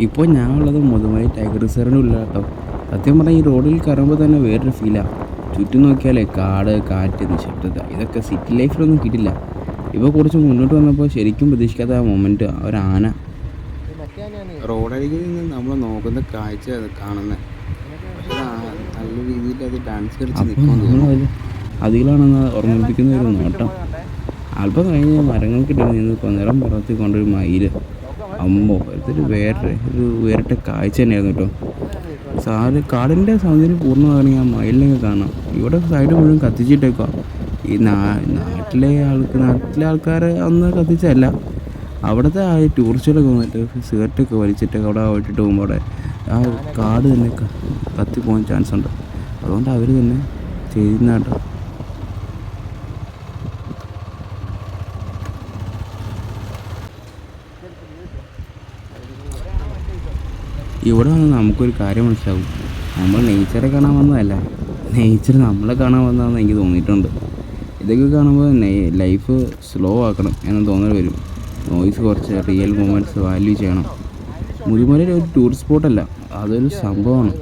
ഇപ്പോൾ ഞാൻ ഉള്ളത് മുതുമലൈ ടൈഗർ റിസർവിൻ്റെ ഉള്ളിൽ കേട്ടോ. സത്യം പറഞ്ഞാൽ ഈ റോഡിൽ കയറുമ്പോൾ തന്നെ വേറൊരു ഫീലാണ്. ചുറ്റും നോക്കിയാലേ കാട്, കാറ്റ്, നിശബ്ദത, ഇതൊക്കെ സിറ്റി ലൈഫിലൊന്നും കിട്ടില്ല. ഇപ്പോൾ കുറച്ച് മുന്നോട്ട് വന്നപ്പോൾ ശരിക്കും പ്രതീക്ഷിക്കാത്ത ആ മൊമെൻറ്റ്, ഒരു ആന റോഡരികിൽ നിന്ന് നമ്മൾ നോക്കുന്ന കാഴ്ച കാണുന്നത്. പക്ഷേ നല്ല രീതിയിൽ അത് ഡാൻസ് കളിച്ച് നിൽക്കുന്നത് അതിലാണെന്ന് ഓർമ്മിപ്പിക്കുന്ന ഒരു നോട്ടം. അല്പം കഴിഞ്ഞ് മരങ്ങൾക്കിട്ട് നിന്ന് കൊന്നേരം പുറത്ത് കൊണ്ടൊരു മയിൽ. അമ്മോ, ഇതൊരു വേറിട്ട കാഴ്ച തന്നെയായിരുന്നു കേട്ടോ. കാടിൻ്റെ സൗന്ദര്യം പൂർണ്ണമാകണമെങ്കിൽ ആ മയിലിനൊക്കെ കാണാം. ഇവിടെ സൈഡ് മുഴുവൻ കത്തിച്ചിട്ടേക്കുക. ഈ നാട്ടിലെ ആൾക്കാർ അന്ന് കത്തിച്ചതല്ല, അവിടുത്തെ ആ ടൂറിസ്റ്റുകളൊക്കെ വന്നിട്ട് സിഗരറ്റൊക്കെ വലിച്ചിട്ടൊക്കെ അവിടെ ഇട്ടിട്ട് പോകുമ്പോൾ അവിടെ ആ കാട് തന്നെ കത്തിപ്പോകാൻ ചാൻസ് ഉണ്ട്. അതുകൊണ്ട് അവർ തന്നെ ചെയ്യുന്ന കേട്ടോ. ഇവിടെ വന്ന് നമുക്കൊരു കാര്യം മനസ്സിലാവും, നമ്മൾ നേച്ചറെ കാണാൻ വന്നതല്ല, നേച്ചർ നമ്മളെ കാണാൻ വന്നതെന്ന് എനിക്ക് തോന്നിയിട്ടുണ്ട്. ഇതൊക്കെ കാണുമ്പോൾ ലൈഫ് സ്ലോ ആക്കണം എന്ന് തോന്നൽ വരും. നോയ്സ് കുറച്ച്, റിയൽ മൊമെൻറ്റ്സ് വാല്യൂ ചെയ്യണം. മുതുമലയിൽ ഒരു ടൂറിസ്റ്റ് സ്പോട്ടല്ല, അതൊരു സംഭവമാണ്.